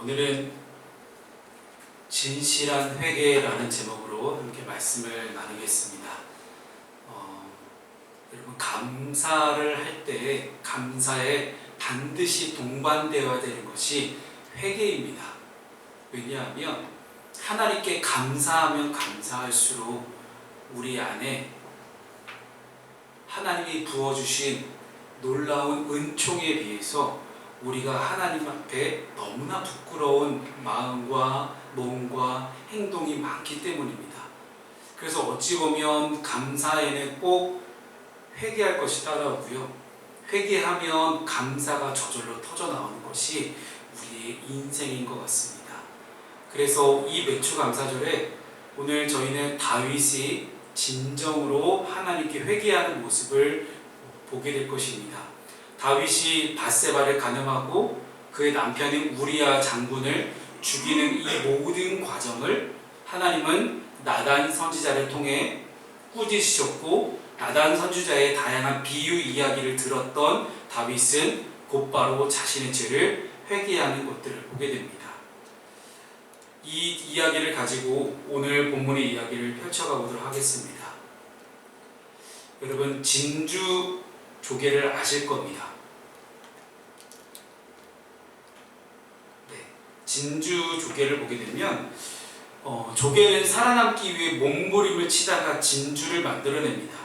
오늘은 진실한 회개라는 제목으로 함께 말씀을 나누겠습니다. 여러분, 감사를 할 때 감사에 반드시 동반되어야 되는 것이 회개입니다. 왜냐하면 하나님께 감사하면 감사할수록 우리 안에 하나님이 부어주신 놀라운 은총에 비해서 우리가 하나님 앞에 너무나 부끄러운 마음과 몸과 행동이 많기 때문입니다. 그래서 어찌 보면 감사에는 꼭 회개할 것이 따라오고요. 회개하면 감사가 저절로 터져나오는 것이 우리의 인생인 것 같습니다. 그래서 이 매추감사절에 오늘 저희는 다윗이 진정으로 하나님께 회개하는 모습을 보게 될 것입니다. 다윗이 밧세바를 간음하고 그의 남편인 우리야 장군을 죽이는 이 모든 과정을 하나님은 나단 선지자를 통해 꾸짖으셨고, 나단 선지자의 다양한 비유 이야기를 들었던 다윗은 곧바로 자신의 죄를 회개하는 것들을 보게 됩니다. 이 이야기를 가지고 오늘 본문의 이야기를 펼쳐가 보도록 하겠습니다. 여러분, 진주 조개를 아실 겁니다. 진주 조개를 보게 되면 조개는 살아남기 위해 몸부림을 치다가 진주를 만들어냅니다.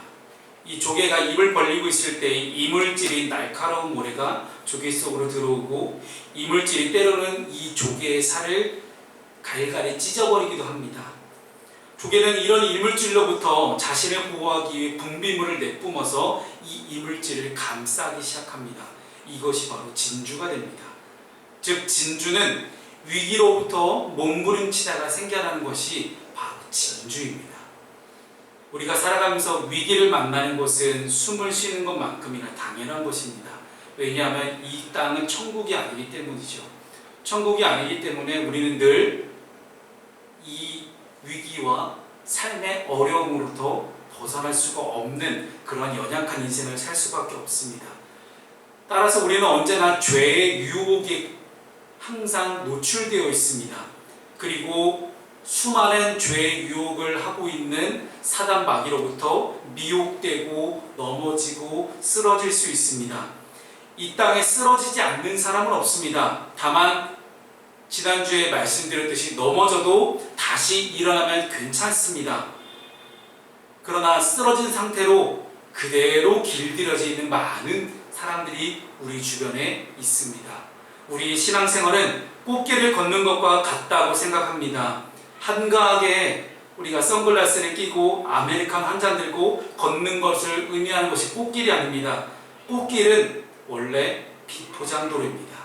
이 조개가 입을 벌리고 있을 때 이물질인 날카로운 모래가 조개 속으로 들어오고, 이물질이 때로는 이 조개의 살을 갈갈이 찢어버리기도 합니다. 조개는 이런 이물질로부터 자신을 보호하기 위해 분비물을 내뿜어서 이 이물질을 감싸기 시작합니다. 이것이 바로 진주가 됩니다. 즉, 진주는 위기로부터 몸부림치다가 생겨나는 것이 바로 진주입니다. 우리가 살아가면서 위기를 만나는 것은 숨을 쉬는 것만큼이나 당연한 것입니다. 왜냐하면 이 땅은 천국이 아니기 때문이죠. 천국이 아니기 때문에 우리는 늘 이 위기와 삶의 어려움으로부터 벗어날 수가 없는 그런 연약한 인생을 살 수밖에 없습니다. 따라서 우리는 언제나 죄의 유혹에 항상 노출되어 있습니다. 그리고 수많은 죄의 유혹을 하고 있는 사단 마귀로부터 미혹되고 넘어지고 쓰러질 수 있습니다. 이 땅에 쓰러지지 않는 사람은 없습니다. 다만 지난주에 말씀드렸듯이 넘어져도 다시 일어나면 괜찮습니다. 그러나 쓰러진 상태로 그대로 길들여져 있는 많은 사람들이 우리 주변에 있습니다. 우리 신앙생활은 꽃길을 걷는 것과 같다고 생각합니다. 한가하게 우리가 선글라스를 끼고 아메리카노 한 잔 들고 걷는 것을 의미하는 것이 꽃길이 아닙니다. 꽃길은 원래 비포장도로입니다.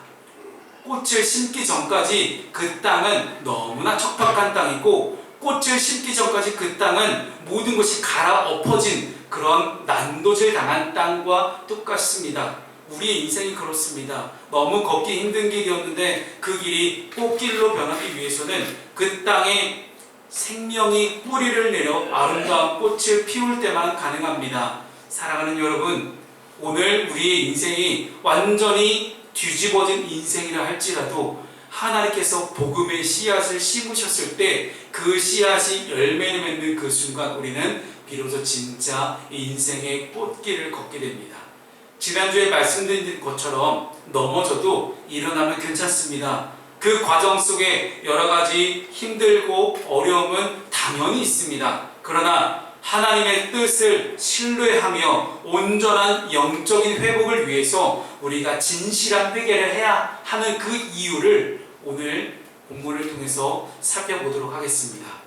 꽃을 심기 전까지 그 땅은 너무나 척박한 땅이고, 꽃을 심기 전까지 그 땅은 모든 것이 갈아엎어진 그런 난도질 당한 땅과 똑같습니다. 우리의 인생이 그렇습니다. 너무 걷기 힘든 길이었는데 그 길이 꽃길로 변하기 위해서는 그 땅에 생명이 뿌리를 내려 아름다운 꽃을 피울 때만 가능합니다. 사랑하는 여러분, 오늘 우리의 인생이 완전히 뒤집어진 인생이라 할지라도 하나님께서 복음의 씨앗을 심으셨을 때 그 씨앗이 열매를 맺는 그 순간 우리는 비로소 진짜 인생의 꽃길을 걷게 됩니다. 지난주에 말씀드린 것처럼 넘어져도 일어나면 괜찮습니다. 그 과정 속에 여러 가지 힘들고 어려움은 당연히 있습니다. 그러나 하나님의 뜻을 신뢰하며 온전한 영적인 회복을 위해서 우리가 진실한 회개를 해야 하는 그 이유를 오늘 본문을 통해서 살펴보도록 하겠습니다.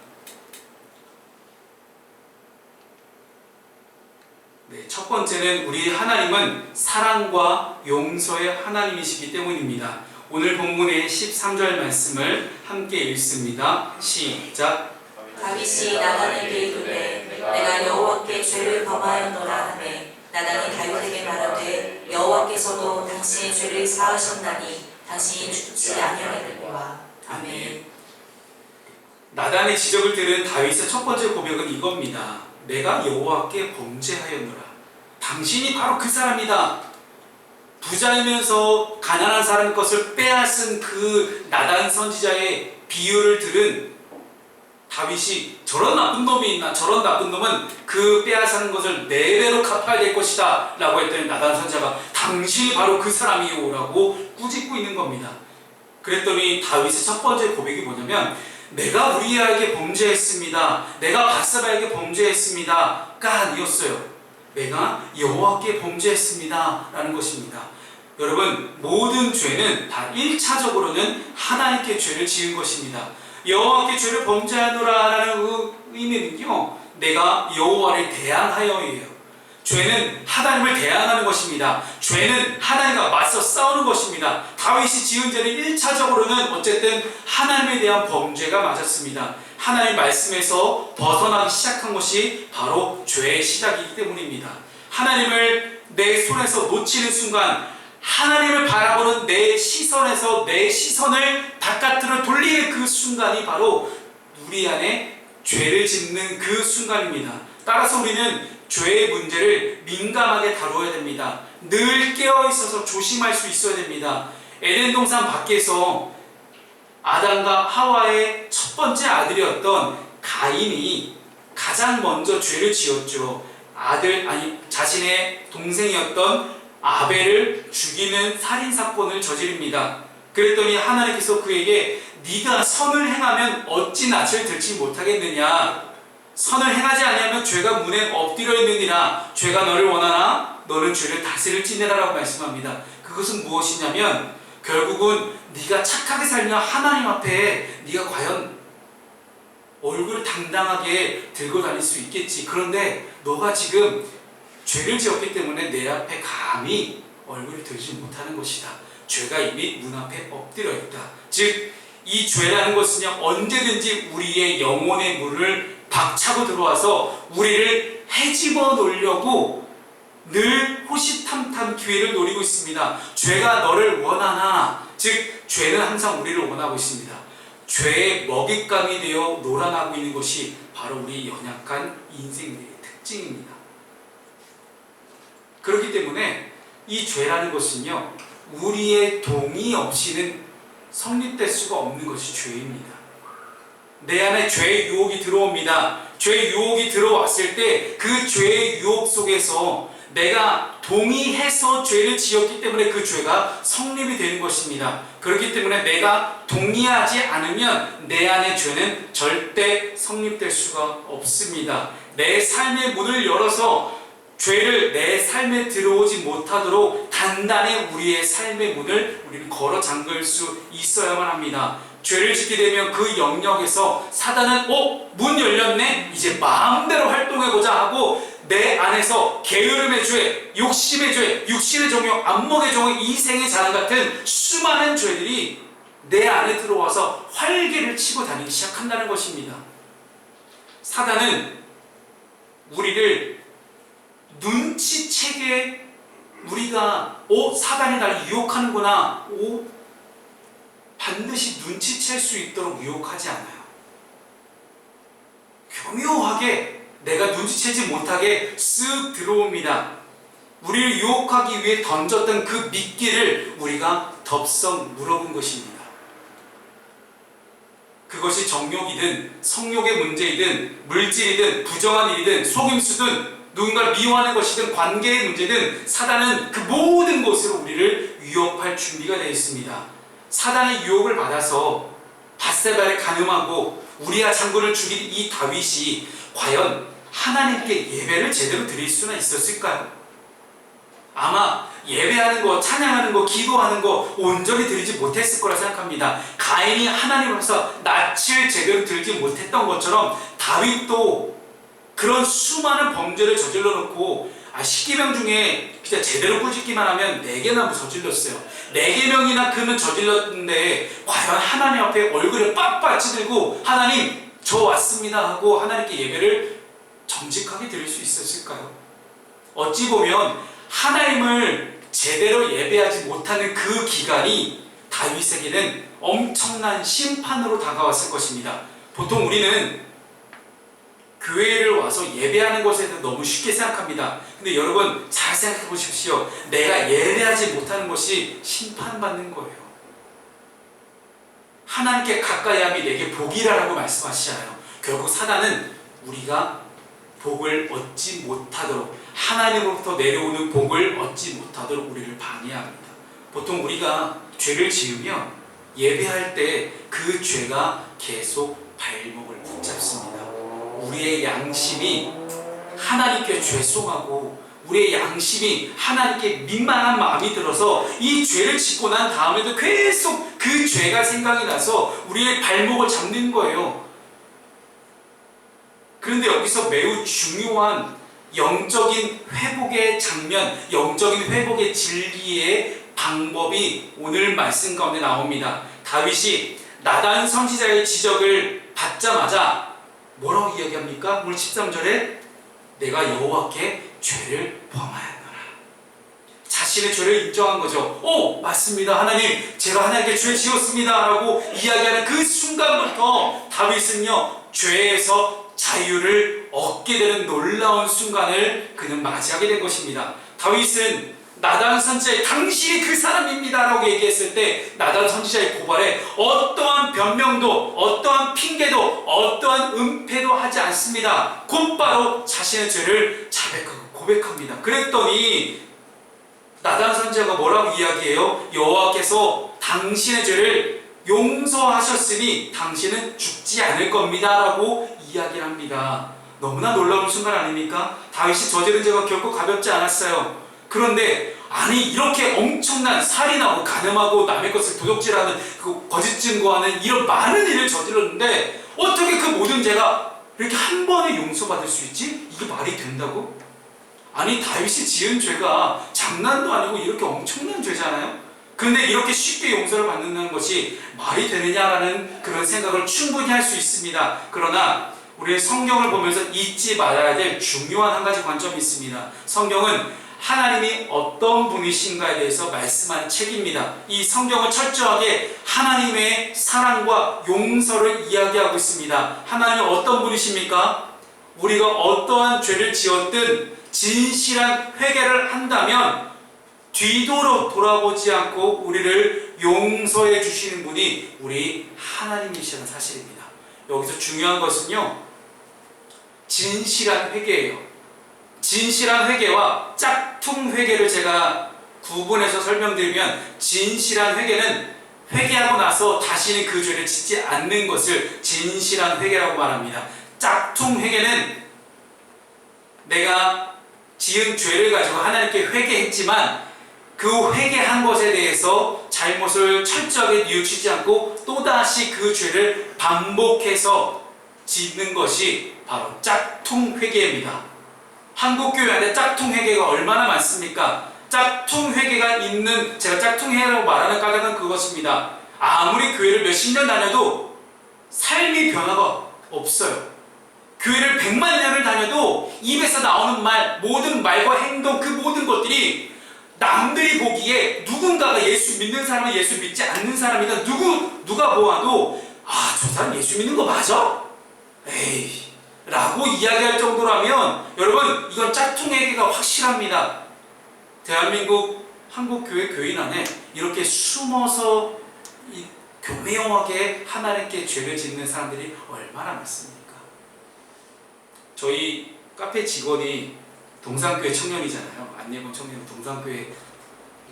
첫 번째는 우리 하나님은 사랑과 용서의 하나님이시기 때문입니다. 오늘 본문의 13절 말씀을 함께 읽습니다. 시작. 다윗이 나단에게 이르되 내가 여호와께 죄를 범하였노라 하매, 나단이 다윗에게 말하되 여호와께서도 당신의 죄를 사하셨나니 당신이 죽지 아니하겠거니와. 아멘. 나단의 지적을 들은 다윗의 첫 번째 고백은 이겁니다. 내가 여호와께 범죄하였노라. 당신이 바로 그 사람이다. 부자이면서 가난한 사람 것을 빼앗은 그 나단 선지자의 비유를 들은 다윗이 저런 나쁜 놈이 있나, 저런 나쁜 놈은 그 빼앗은 것을 4배로 갚아야 될 것이다 라고 했더니 나단 선지자가 당신이 바로 그 사람이요 라고 꾸짖고 있는 겁니다. 그랬더니 다윗의 첫 번째 고백이 뭐냐면, 내가 우리아에게 범죄했습니다, 내가 밧세바에게 범죄했습니다가 아니었어요. 내가 여호와께 범죄했습니다 라는 것입니다. 여러분, 모든 죄는 다 1차적으로는 하나님께 죄를 지은 것입니다. 여호와께 죄를 범죄하노라 라는 의미는요, 내가 여호와를 대항하여예요. 죄는 하나님을 대항하는 것입니다. 죄는 하나님과 맞서 싸우는 것입니다. 다윗이 지은 죄는 1차적으로는 어쨌든 하나님에 대한 범죄가 맞았습니다. 하나님 말씀에서 벗어나기 시작한 것이 바로 죄의 시작이기 때문입니다. 하나님을 내 손에서 놓치는 순간, 하나님을 바라보는 내 시선에서 내 시선을 바깥으로 돌리는 그 순간이 바로 우리 안에 죄를 짓는 그 순간입니다. 따라서 우리는 죄의 문제를 민감하게 다루어야 됩니다. 늘 깨어있어서 조심할 수 있어야 됩니다. 에덴 동산 밖에서 아담과 하와의 첫 번째 아들이었던 가인이 가장 먼저 죄를 지었죠. 자신의 동생이었던 아벨을 죽이는 살인사건을 저지릅니다. 그랬더니 하나님께서 그에게 네가 선을 행하면 어찌 낯을 들지 못하겠느냐, 선을 행하지 아니하면 죄가 문에 엎드려 있느니라, 죄가 너를 원하나 너는 죄를 다스릴지니라 라고 말씀합니다. 그것은 무엇이냐면, 결국은 네가 착하게 살면 하나님 앞에 네가 과연 얼굴을 당당하게 들고 다닐 수 있겠지. 그런데 너가 지금 죄를 지었기 때문에 내 앞에 감히 얼굴을 들지 못하는 것이다. 죄가 이미 문 앞에 엎드려 있다. 즉, 이 죄라는 것은요, 언제든지 우리의 영혼의 문을 박차고 들어와서 우리를 헤집어 놓으려고 늘 호시탐탐 기회를 노리고 있습니다. 죄가 너를 원하나, 즉 죄는 항상 우리를 원하고 있습니다. 죄의 먹잇감이 되어 놀아나고 있는 것이 바로 우리 연약한 인생의 특징입니다. 그렇기 때문에 이 죄라는 것은요, 우리의 동의 없이는 성립될 수가 없는 것이 죄입니다. 내 안에 죄의 유혹이 들어옵니다. 죄의 유혹이 들어왔을 때 그 죄의 유혹 속에서 내가 동의해서 죄를 지었기 때문에 그 죄가 성립이 되는 것입니다. 그렇기 때문에 내가 동의하지 않으면 내 안의 죄는 절대 성립될 수가 없습니다. 내 삶의 문을 열어서 죄를 내 삶에 들어오지 못하도록 단단히 우리의 삶의 문을 우리는 걸어 잠글 수 있어야만 합니다. 죄를 짓게 되면 그 영역에서 사단은 문 열렸네? 이제 마음대로 활동해보자 하고 내 안에서 게으름의 죄, 욕심의 죄, 육신의 정욕, 안목의 정욕, 이생의 자랑 같은 수많은 죄들이 내 안에 들어와서 활개를 치고 다니기 시작한다는 것입니다. 사단은 우리를 눈치채게, 우리가 사단이 나를 유혹하는구나, 반드시 눈치챌 수 있도록 유혹하지 않아요. 교묘하게 내가 눈치채지 못하게 쓱 들어옵니다. 우리를 유혹하기 위해 던졌던 그 미끼를 우리가 덥석 물어본 것입니다. 그것이 정욕이든 성욕의 문제이든 물질이든 부정한 일이든 속임수든 누군가를 미워하는 것이든 관계의 문제든 사단은 그 모든 것으로 우리를 위협할 준비가 되어 있습니다. 사단의 유혹을 받아서 밧세바를 간음하고 우리아 장군을 죽인 이 다윗이 과연 하나님께 예배를 제대로 드릴 수는 있었을까요? 아마 예배하는 거, 찬양하는 거, 기도하는 거 온전히 드리지 못했을 거라 생각합니다. 가인이 하나님 앞에서 낯을 제대로 들지 못했던 것처럼 다윗도 그런 수많은 범죄를 저질러 놓고 10계명 중에 진짜 제대로 꾸짖기만 하면 4개나 저질렀어요. 4계명이나 그는 저질렀는데 과연 하나님 앞에 얼굴을 빳빳이 들고 하나님 저 왔습니다 하고 하나님께 예배를 정직하게 드릴 수 있었을까요? 어찌 보면 하나님을 제대로 예배하지 못하는 그 기간이 다윗에게는 엄청난 심판으로 다가왔을 것입니다. 보통 우리는 교회를 와서 예배하는 것에 대해 너무 쉽게 생각합니다. 근데 여러분 잘 생각해 보십시오. 내가 예배하지 못하는 것이 심판받는 거예요. 하나님께 가까이함이 내게 복이라고 말씀하시잖아요. 결국 사단은 우리가 복을 얻지 못하도록, 하나님으로부터 내려오는 복을 얻지 못하도록 우리를 방해합니다. 보통 우리가 죄를 지으면 예배할 때 그 죄가 계속 발목을 붙잡습니다. 우리의 양심이 하나님께 죄송하고 우리의 양심이 하나님께 민망한 마음이 들어서 이 죄를 짓고 난 다음에도 계속 그 죄가 생각이 나서 우리의 발목을 잡는 거예요. 그런데 여기서 매우 중요한 영적인 회복의 장면, 영적인 회복의 진리의 방법이 오늘 말씀 가운데 나옵니다. 다윗이 나단 선지자의 지적을 받자마자 뭐라고 이야기합니까? 오늘 13절에 내가 여호와께 죄를 범하였노라. 자신의 죄를 인정한 거죠. 오, 맞습니다. 하나님, 제가 하나님께 죄 지었습니다. 라고 이야기하는 그 순간부터 다윗은요, 죄에서 자유를 얻게 되는 놀라운 순간을 그는 맞이하게 된 것입니다. 다윗은 나단 선지자의 당신이 그 사람입니다 라고 얘기했을 때 나단 선지자의 고발에 어떠한 변명도, 어떠한 핑계도, 어떠한 은폐도 하지 않습니다. 곧바로 자신의 죄를 자백하고 고백합니다. 그랬더니 나단 선지자가 뭐라고 이야기해요? 여호와께서 당신의 죄를 용서하셨으니 당신은 죽지 않을 겁니다 라고 이야기를 합니다. 너무나 놀라운 순간 아닙니까? 다윗이 저지른 죄가 결코 가볍지 않았어요. 그런데 아니 이렇게 엄청난 살인하고 간음하고 남의 것을 도둑질하는 그 거짓 증거하는 이런 많은 일을 저질렀는데 어떻게 그 모든 죄가 이렇게 한 번에 용서받을 수 있지? 이게 말이 된다고? 아니 다윗이 지은 죄가 장난도 아니고 이렇게 엄청난 죄잖아요? 그런데 이렇게 쉽게 용서를 받는다는 것이 말이 되느냐라는 그런 생각을 충분히 할 수 있습니다. 그러나 우리는 성경을 보면서 잊지 말아야 될 중요한 한 가지 관점이 있습니다. 성경은 하나님이 어떤 분이신가에 대해서 말씀하는 책입니다. 이 성경은 철저하게 하나님의 사랑과 용서를 이야기하고 있습니다. 하나님은 어떤 분이십니까? 우리가 어떠한 죄를 지었든 진실한 회개를 한다면 뒤돌아 돌아보지 않고 우리를 용서해 주시는 분이 우리 하나님이시라는 사실입니다. 여기서 중요한 것은요, 진실한 회개예요. 진실한 회개와 짝퉁 회개를 제가 구분해서 설명드리면, 진실한 회개는 회개하고 나서 다시는 그 죄를 짓지 않는 것을 진실한 회개라고 말합니다. 짝퉁 회개는 내가 지은 죄를 가지고 하나님께 회개했지만 그 회개한 것에 대해서 잘못을 철저하게 뉘우치지 않고 또다시 그 죄를 반복해서 짓는 것이 바로 짝퉁 회개입니다. 한국교회 안에 짝퉁 회개가 얼마나 많습니까? 짝퉁 회개가 있는, 제가 짝퉁 회개라고 말하는 까닭은 그것입니다. 아무리 교회를 몇십 년 다녀도 삶의 변화가 없어요. 교회를 100만 년을 다녀도 입에서 나오는 말, 모든 말과 행동, 그 모든 것들이 남들이 보기에 누군가가 예수 믿는 사람은 예수 믿지 않는 사람이다. 누가 보아도 아, 저 사람 예수 믿는 거 맞아? 에이 라고 이야기할 정도라면 여러분 이건 짝퉁 회개가 확실합니다. 대한민국 한국교회 교인 안에 이렇게 숨어서 교묘하게 하나님께 죄를 짓는 사람들이 얼마나 많습니까? 저희 카페 직원이 동산교회 청년이잖아요. 안예본 청년 동산교회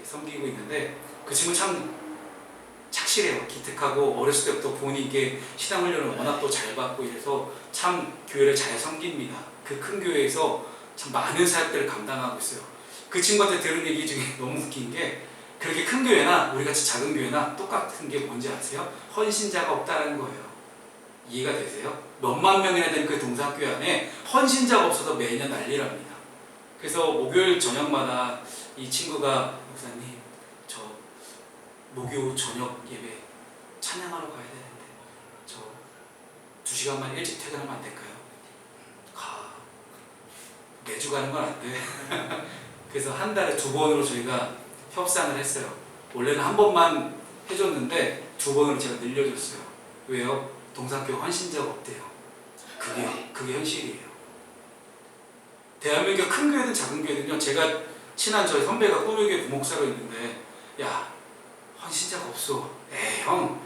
섬기고 있는데 그 친구 참 착실해요. 기특하고 어렸을 때부터 부모님께 신앙훈련을 워낙 또 잘 받고 이래서 참 교회를 잘 섬깁니다. 그 큰 교회에서 참 많은 사역들을 감당하고 있어요. 그 친구한테 들은 얘기 중에 너무 웃긴 게 그렇게 큰 교회나 우리같이 작은 교회나 똑같은 게 뭔지 아세요? 헌신자가 없다는 거예요. 이해가 되세요? 몇만 명이나 되는 그 동산교회 안에 헌신자가 없어서 매년 난리랍니다. 그래서 목요일 저녁마다 이 친구가 목사님 저 목요 저녁 예배 찬양하러 가야 되는데 저 2시간만 일찍 퇴근하면 안 될까요? 가. 매주 가는 건 안 돼. 그래서 한 달에 2번으로 저희가 협상을 했어요. 원래는 한 번만 해줬는데 2번으로 제가 늘려줬어요. 왜요? 동산교회 헌신자가 없대요. 그게 현실이에요. 대한민국 큰 교회든 작은 교회든요. 제가 친한 저희 선배가 꿈의교회 부목사로 있는데, 야, 헌신자가 없어. 에이 형,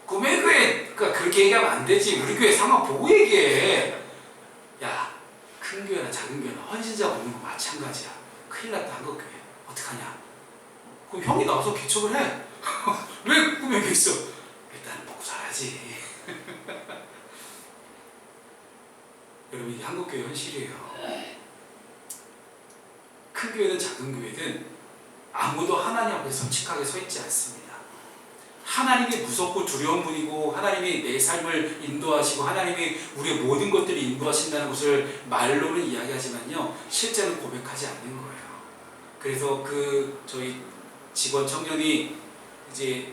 꿈의교회가 그렇게 얘기하면 안 되지. 우리 교회 상황 보고 얘기해. 야, 큰 교회나 작은 교회나 헌신자가 없는 거 마찬가지야. 큰일 났다 한국교회. 어떡하냐? 그럼 형이 나와서 개척을 해. 왜 꿈의교회 있어? 일단 먹고 살아야지. 여러분, 이게 한국교회 현실이에요. 큰 교회든 작은 교회든 아무도 하나님 앞에 솔직하게 서 있지 않습니다. 하나님이 무섭고 두려운 분이고 하나님이 내 삶을 인도하시고 하나님이 우리의 모든 것들을 인도하신다는 것을 말로는 이야기하지만요, 실제는 고백하지 않는 거예요. 그래서 저희 직원 청년이 이제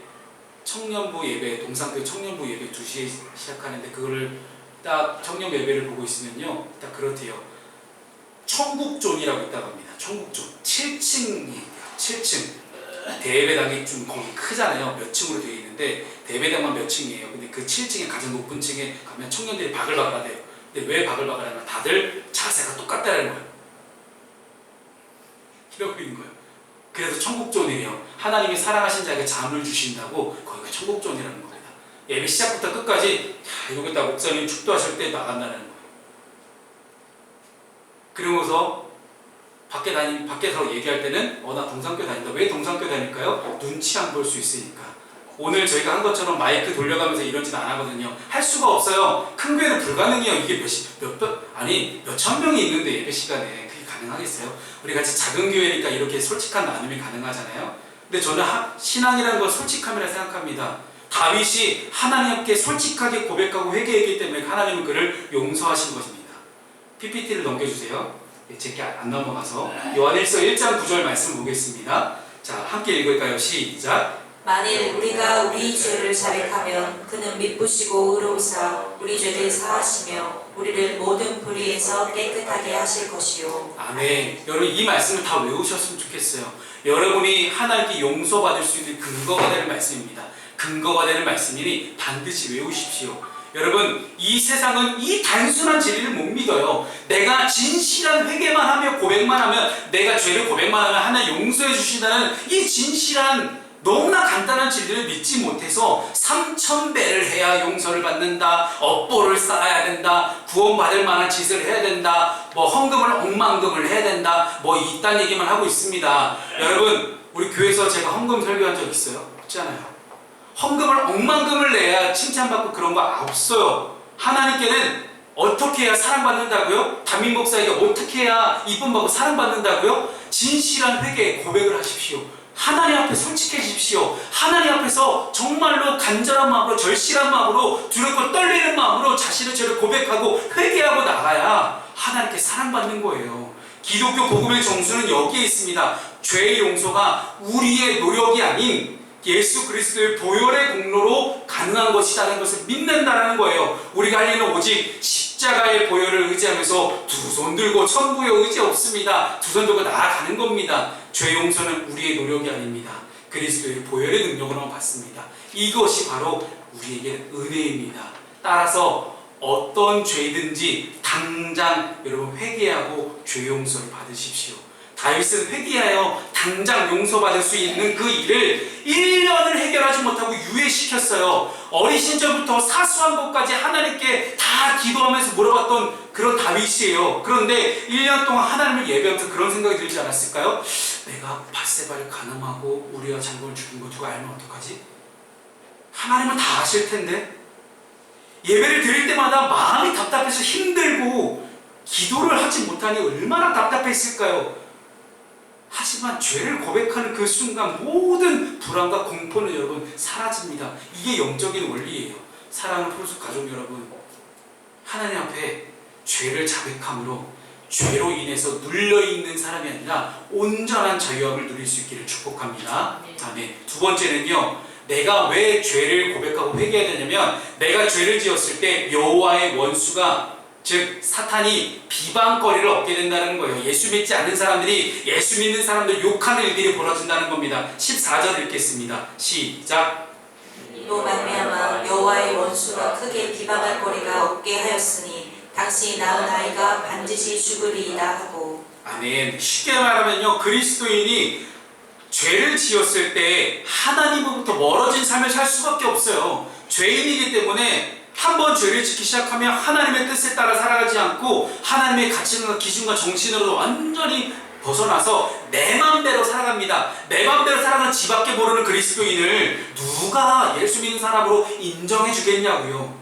청년부 예배, 동산교회 청년부 예배 2시에 시작하는데, 그거를 딱 청년 예배를 보고 있으면요, 딱 그렇대요. 천국존이라고 있다고 합니다. 천국존 7층이에요. 7층. 대예배당이 좀 거기 크잖아요. 몇 층으로 되어 있는데 대예배당만 몇 층이에요. 근데 그 7층에 가장 높은 층에 가면 청년들이 바글바글하대요. 근데 왜 바글바글하냐면 다들 자세가 똑같다는 거예요. 이러고 있는 거예요. 그래서 천국존이에요. 하나님이 사랑하신 자에게 잠을 주신다고 거기가 천국존이라는 겁니다. 예배 시작부터 끝까지 여기다 목사님 축도하실 때 나간다는 거예요. 그러고서 밖에서 얘기할 때는 나 동산교회 다닌다. 왜 동산교회 다닐까요? 눈치 안 볼 수 있으니까. 오늘 저희가 한 것처럼 마이크 돌려가면서 이러지는 안 하거든요. 할 수가 없어요. 큰 교회는 불가능해요. 이게 몇천 명이 있는데 예배 시간에 그게 가능하겠어요? 우리 같이 작은 교회니까 이렇게 솔직한 나눔이 가능하잖아요. 근데 저는 신앙이라는 건 솔직함이라 생각합니다. 다윗이 하나님 앞에 솔직하게 고백하고 회개했기 때문에 하나님은 그를 용서하신 것입니다. PPT를 넘겨주세요. 제게 안 넘어가서 요한일서 1장 9절 말씀 보겠습니다. 자, 함께 읽을까요? 시작. 만일 우리가 우리 죄를 자백하면 그는 미쁘시고 의로우사 우리 죄를 사하시며 우리를 모든 불의에서 깨끗하게 하실 것이요. 아멘. 여러분, 이 말씀을 다 외우셨으면 좋겠어요. 여러분이 하나님께 용서받을 수 있는 근거가 되는 말씀입니다. 근거가 되는 말씀이니 반드시 외우십시오. 여러분, 이 세상은 이 단순한 진리를 못 믿어요. 내가 진실한 회개만 하며 고백만 하면, 내가 죄를 고백만 하면 하나님 용서해 주신다는 이 진실한 너무나 간단한 진리를 믿지 못해서 3000배를 해야 용서를 받는다, 업보를 쌓아야 된다, 구원받을 만한 짓을 해야 된다, 헌금을 억만금을 해야 된다, 이딴 얘기만 하고 있습니다. 여러분, 우리 교회에서 제가 헌금 설교한 적 있어요? 없잖아요. 헌금을 억만금을 내야 칭찬받고 그런 거 없어요. 하나님께는 어떻게 해야 사랑받는다고요? 담임 목사에게 어떻게 해야 이쁨받고 사랑받는다고요? 진실한 회개 고백을 하십시오. 하나님 앞에 솔직해지십시오. 하나님 앞에서 정말로 간절한 마음으로, 절실한 마음으로, 두렵고 떨리는 마음으로 자신의 죄를 고백하고 회개하고 나가야 하나님께 사랑받는 거예요. 기독교 복음의 정수는 여기에 있습니다. 죄의 용서가 우리의 노력이 아닌 예수 그리스도의 보혈의 공로로 가능한 것이라는 것을 믿는다는 거예요. 우리가 할 일은 오직 십자가의 보혈을 의지하면서 두 손 들고 천부의 의지 없습니다. 두 손 들고 나아가는 겁니다. 죄 용서는 우리의 노력이 아닙니다. 그리스도의 보혈의 능력으로만 받습니다. 이것이 바로 우리에게 은혜입니다. 따라서 어떤 죄든지 당장 여러분 회개하고 죄 용서를 받으십시오. 다윗은 회개하여 당장 용서받을 수 있는 그 일을 1년을 해결하지 못하고 유예시켰어요. 어린 시절부터 사소한 것까지 하나님께 다 기도하면서 물어봤던 그런 다윗이에요. 그런데 1년 동안 하나님을 예배하면서 그런 생각이 들지 않았을까요? 내가 밧세바를 간음하고 우리아 장군을 죽인 거 누가 알면 어떡하지? 하나님은 다 아실 텐데. 예배를 드릴 때마다 마음이 답답해서 힘들고 기도를 하지 못하니 얼마나 답답했을까요? 하지만 죄를 고백하는 그 순간 모든 불안과 공포는 여러분 사라집니다. 이게 영적인 원리예요. 사랑하는 폴수 가족 여러분, 하나님 앞에 죄를 자백함으로 죄로 인해서 눌려있는 사람이 아니라 온전한 자유함을 누릴 수 있기를 축복합니다. 아멘. 두 번째는요, 내가 왜 죄를 고백하고 회개해야 되냐면, 내가 죄를 지었을 때 여호와의 원수가, 즉 사탄이 비방거리를 얻게 된다는 거예요. 예수 믿지 않는 사람들이 예수 믿는 사람들 욕하는 일들이 벌어진다는 겁니다. 14절 읽겠습니다. 시작. 이로 말미암아 여호와의 원수가 크게 비방할 거리가 없게 하였으니 당신이 낳은 아이가 반드시 죽으리이다 하고. 아멘. 쉽게 말하면요, 그리스도인이 죄를 지었을 때 하나님으로부터 멀어진 삶을 살 수밖에 없어요. 죄인이기 때문에 한 번 죄를 짓기 시작하면 하나님의 뜻에 따라 살아가지 않고 하나님의 가치관과 기준과 정신으로 완전히 벗어나서 내 맘대로 살아갑니다. 내 맘대로 살아가는 지밖에 모르는 그리스도인을 누가 예수 믿는 사람으로 인정해 주겠냐고요.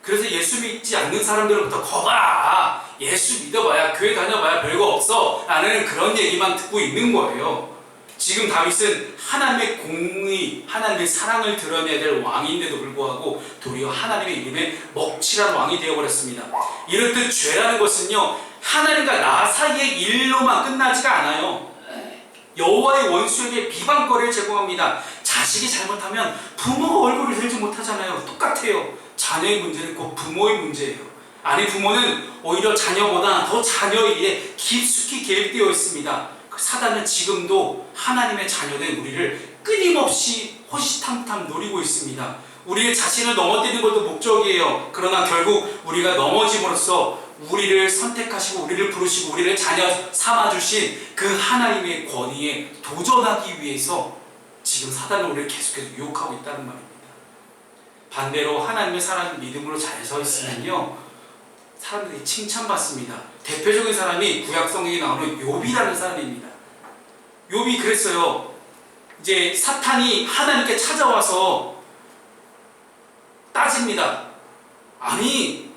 그래서 예수 믿지 않는 사람들로부터 거봐, 예수 믿어봐야, 교회 다녀봐야 별거 없어 라는 그런 얘기만 듣고 있는 거예요. 지금 다윗은 하나님의 공의, 하나님의 사랑을 드러내야 될 왕인데도 불구하고 도리어 하나님의 이름에 먹칠한 왕이 되어버렸습니다. 이렇듯 죄라는 것은요, 하나님과 나 사이의 일로만 끝나지가 않아요. 여호와의 원수에게 비방거리를 제공합니다. 자식이 잘못하면 부모가 얼굴을 들지 못하잖아요. 똑같아요. 자녀의 문제는 곧 부모의 문제예요. 아니, 부모는 오히려 자녀보다 더 자녀에게 깊숙이 개입되어 있습니다. 사단은 지금도 하나님의 자녀된 우리를 끊임없이 호시탐탐 노리고 있습니다. 우리의 자신을 넘어뜨리는 것도 목적이에요. 그러나 결국 우리가 넘어짐으로써 우리를 선택하시고 우리를 부르시고 우리를 자녀 삼아주신 그 하나님의 권위에 도전하기 위해서 지금 사단은 우리를 계속해서 유혹하고 있다는 말입니다. 반대로 하나님의 사람이 믿음으로 잘 서 있으면요, 사람들이 칭찬받습니다. 대표적인 사람이 구약 성경에 나오는 욥이라는 사람입니다. 욥이 그랬어요. 이제 사탄이 하나님께 찾아와서 따집니다. 아니,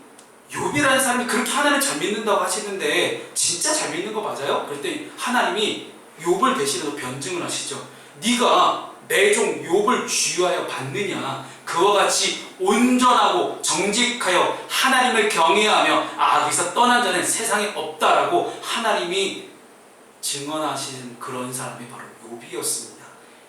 욥이라는 사람이 그렇게 하나님을 잘 믿는다고 하시는데 진짜 잘 믿는 거 맞아요? 그랬더니 하나님이 욥을 대신해서 변증을 하시죠. 네가 내 종 욥을 주의하여 받느냐? 그와 같이 온전하고 정직하여 하나님을 경외하며 악에서 떠난 자는 세상에 없다라고 하나님이 증언하신 그런 사람이 바로 욥이었습니다.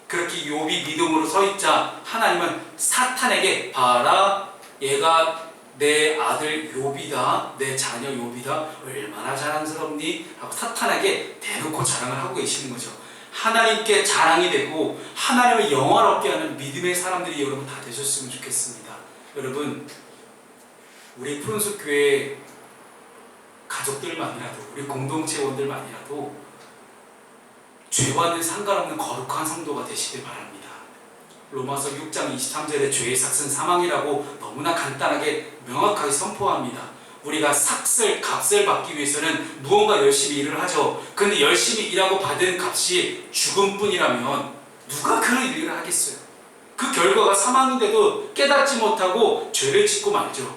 그렇게 욥이 믿음으로 서 있자 하나님은 사탄에게 봐라, 얘가 내 아들 욥이다, 내 자녀 욥이다, 얼마나 자랑스럽니? 하고 사탄에게 대놓고 자랑을 하고 계시는 거죠. 하나님께 자랑이 되고 하나님을 영화롭게 하는 믿음의 사람들이 여러분 다 되셨으면 좋겠습니다. 여러분, 우리 푸른숲 교회 가족들만이라도, 우리 공동체원들만이라도 죄와는 상관없는 거룩한 성도가 되시길 바랍니다. 로마서 6장 23절에 죄의 삭은 사망이라고 너무나 간단하게 명확하게 선포합니다. 우리가 값을 받기 위해서는 무언가 열심히 일을 하죠. 근데 열심히 일하고 받은 값이 죽음뿐이라면 누가 그런 일을 하겠어요? 그 결과가 사망인데도 깨닫지 못하고 죄를 짓고 말죠.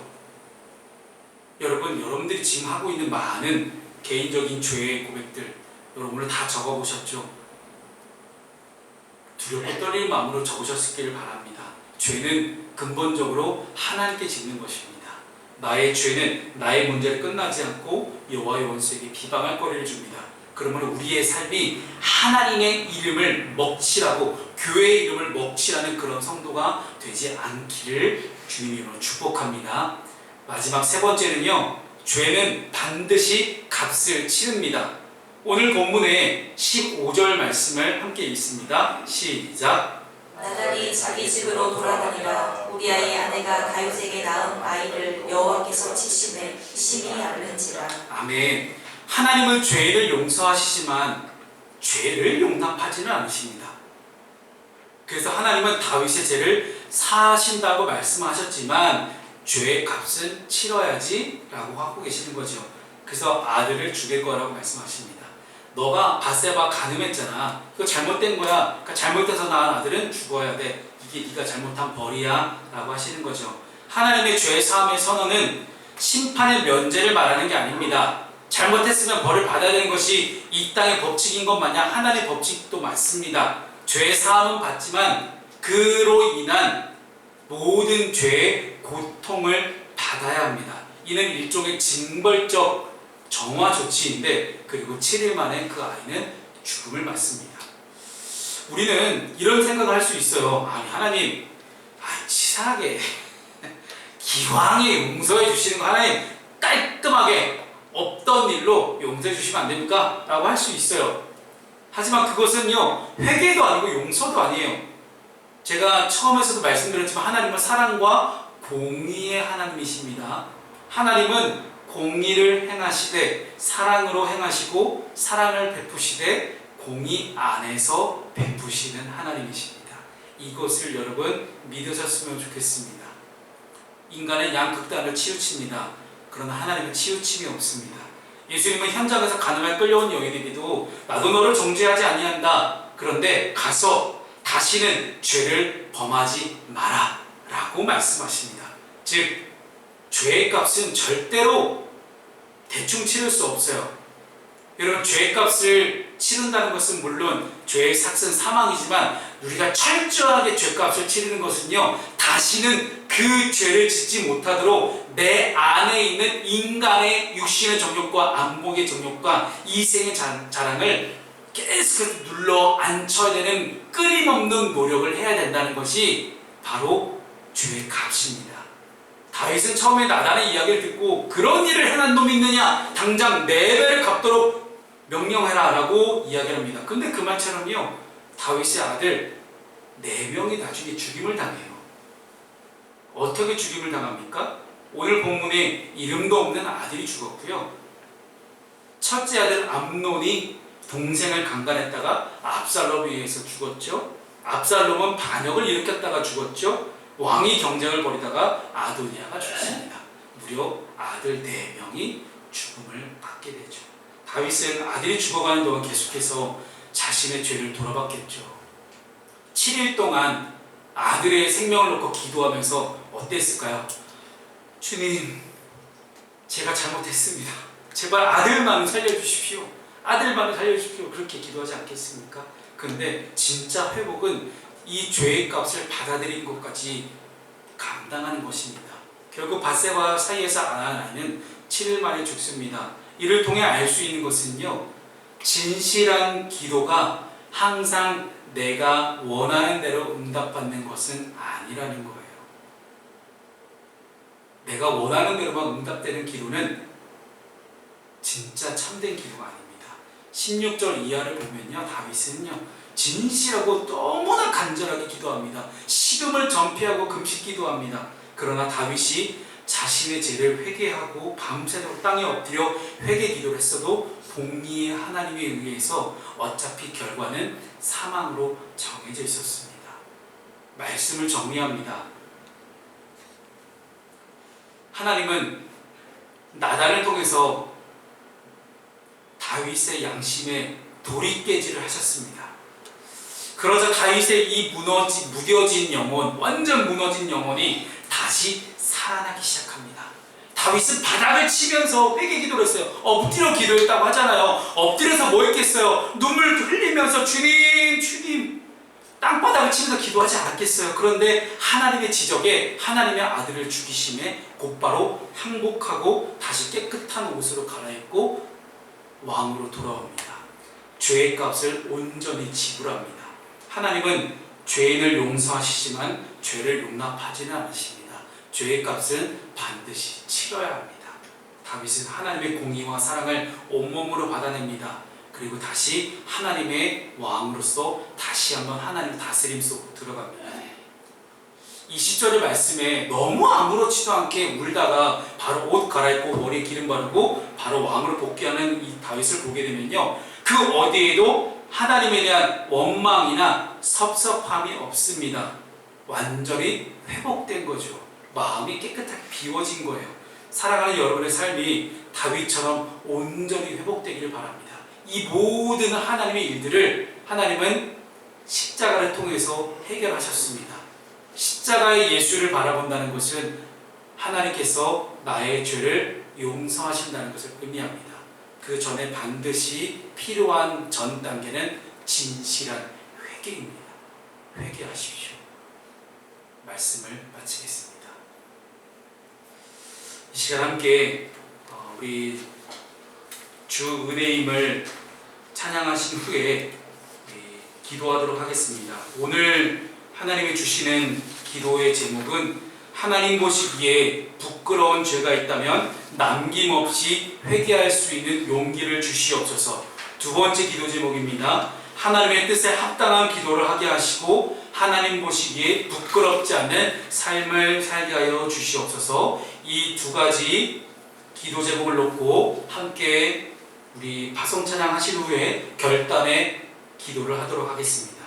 여러분들이 지금 하고 있는 많은 개인적인 죄의 고백들 여러분을 다 적어보셨죠? 두렵고 떨리는 마음으로 적으셨기를 바랍니다. 죄는 근본적으로 하나님께 짓는 것입니다. 나의 죄는 나의 문제를 끝나지 않고 여호와의 원수에게 비방할 거리를 줍니다. 그러면 우리의 삶이 하나님의 이름을 먹칠하고 교회의 이름을 먹칠하는 그런 성도가 되지 않기를 주님으로 축복합니다. 마지막 세 번째는요, 죄는 반드시 값을 치릅니다. 오늘 본문의 15절 말씀을 함께 읽습니다. 시작. 나단이 자기 집으로 돌아다니라. 우리아의 아내가 다윗에게 낳은 아이를 여호와께서 치심에 심히 앓는지라. 아멘. 하나님은 죄를 용서하시지만 죄를 용납하지는 않으십니다. 그래서 하나님은 다윗의 죄를 사하신다고 말씀하셨지만 죄의 값은 치러야지 라고 하고 계시는 거죠. 그래서 아들을 죽일 거라고 말씀하십니다. 너가 밧세바 간음했잖아. 이거 잘못된 거야. 그러니까 잘못해서 낳은 아들은 죽어야 돼. 이게 네가 잘못한 벌이야 라고 하시는 거죠. 하나님의 죄 사함의 선언은 심판의 면제를 말하는 게 아닙니다. 잘못했으면 벌을 받아야 되는 것이 이 땅의 법칙인 것 마냥 하나님의 법칙도 맞습니다. 죄 사함은 받지만 그로 인한 모든 죄의 고통을 받아야 합니다. 이는 일종의 징벌적 정화 조치인데, 그리고 7일 만에 그 아이는 죽음을 맞습니다. 우리는 이런 생각을 할 수 있어요. 아니, 하나님, 치사하게 기왕에 용서해 주시는 거 하나님 깔끔하게 없던 일로 용서해 주시면 안 됩니까? 라고 할 수 있어요. 하지만 그것은요, 회개도 아니고 용서도 아니에요. 제가 처음에서도 말씀드렸지만 하나님은 사랑과 공의의 하나님이십니다. 하나님은 공의를 행하시되 사랑으로 행하시고 사랑을 베푸시되 공의 안에서 베푸시는 하나님이십니다. 이것을 여러분 믿으셨으면 좋겠습니다. 인간은 양극단을 치우칩니다. 그러나 하나님은 치우침이 없습니다. 예수님은 현장에서 가늠에 끌려온 여인에게도 나도 너를 정죄하지 아니한다. 그런데 가서 다시는 죄를 범하지 마라 라고 말씀하십니다. 즉 죄의 값은 절대로 대충 치를 수 없어요. 여러분, 죄의 값을 치른다는 것은 물론 죄의 삭은 사망이지만 우리가 철저하게 죄값을 치르는 것은요, 다시는 그 죄를 짓지 못하도록 내 안에 있는 인간의 육신의 정욕과 안목의 정욕과 이생의 자랑을 계속해서 눌러 앉혀야 되는 끊임없는 노력을 해야 된다는 것이 바로 죄의 값입니다. 다윗은 처음에 나단의 이야기를 듣고 그런 일을 행한 놈이 있느냐, 당장 4배를 갚도록 명령해라 라고 이야기를 합니다. 근데 그 말처럼요, 다윗의 아들 4명이 나중에 죽임을 당해요. 어떻게 죽임을 당합니까? 오늘 본문에 이름도 없는 아들이 죽었고요, 첫째 아들 암논이 동생을 강간했다가 압살롬에 의해서 죽었죠. 압살롬은 반역을 일으켰다가 죽었죠. 왕이 경쟁을 벌이다가 아도니아가 죽습니다. 무려 아들 4명이 죽음을 받게 되죠. 다윗은 아들이 죽어가는 동안 계속해서 자신의 죄를 돌아봤겠죠. 7일 동안 아들의 생명을 놓고 기도하면서 어땠을까요? 주님, 제가 잘못했습니다. 제발 아들만 살려주십시오. 아들만 살려주십시오. 그렇게 기도하지 않겠습니까? 근데 진짜 회복은 이 죄의 값을 받아들인 것까지 감당하는 것입니다. 결국 밧세바 사이에서 낳은 아이는 7일 만에 죽습니다. 이를 통해 알 수 있는 것은요, 진실한 기도가 항상 내가 원하는 대로 응답받는 것은 아니라는 거예요. 내가 원하는 대로만 응답되는 기도는 진짜 참된 기도가 아닙니다. 16절 이하를 보면요, 다윗은요 진실하고 너무나 간절하게 기도합니다. 식음을 전폐하고 금식 기도합니다. 그러나 다윗이 자신의 죄를 회개하고 밤새도록 땅에 엎드려 회개 기도를 했어도 공의의 하나님에 의해서 어차피 결과는 사망으로 정해져 있었습니다. 말씀을 정리합니다. 하나님은 나단을 통해서 다윗의 양심에 돌이깨질을 하셨습니다. 그러자 다윗의 이 무뎌진 영혼, 완전 무너진 영혼이 다시 살아나기 시작합니다. 다윗은 바닥을 치면서 회개 기도를 했어요. 엎드려 기도했다고 하잖아요. 엎드려서 뭐 했겠어요? 눈물 흘리면서 주님 땅바닥을 치면서 기도하지 않았겠어요. 그런데 하나님의 지적에 하나님의 아들을 죽이심에 곧바로 항복하고 다시 깨끗한 옷으로 갈아입고 왕으로 돌아옵니다. 죄의 값을 온전히 지불합니다. 하나님은 죄인을 용서하시지만 죄를 용납하지는 않으십니다. 죄의 값은 반드시 치러야 합니다. 다윗은 하나님의 공의와 사랑을 온몸으로 받아냅니다. 그리고 다시 하나님의 왕으로서 다시 한번 하나님 다스림 속으로 들어갑니다. 20절의 말씀에 너무 아무렇지도 않게 울다가 바로 옷 갈아입고 머리에 기름 바르고 바로 왕으로 복귀하는 이 다윗을 보게 되면요, 그 어디에도 하나님에 대한 원망이나 섭섭함이 없습니다. 완전히 회복된 거죠. 마음이 깨끗하게 비워진 거예요. 사랑하는 여러분의 삶이 다윗처럼 온전히 회복되기를 바랍니다. 이 모든 하나님의 일들을 하나님은 십자가를 통해서 해결하셨습니다. 십자가의 예수를 바라본다는 것은 하나님께서 나의 죄를 용서하신다는 것을 의미합니다. 그 전에 반드시 필요한 전 단계는 진실한 회개입니다. 회개하십시오. 말씀을 마치겠습니다. 이 시간 함께 우리 주 은혜임을 찬양하신 후에 기도하도록 하겠습니다. 오늘 하나님이 주시는 기도의 제목은 하나님 보시기에 부끄러운 죄가 있다면 남김없이 회개할 수 있는 용기를 주시옵소서. 두 번째 기도 제목입니다. 하나님의 뜻에 합당한 기도를 하게 하시고 하나님 보시기에 부끄럽지 않는 삶을 살게 하여 주시옵소서. 이 두 가지 기도 제목을 놓고 함께 우리 파송 찬양 하신 후에 결단의 기도를 하도록 하겠습니다.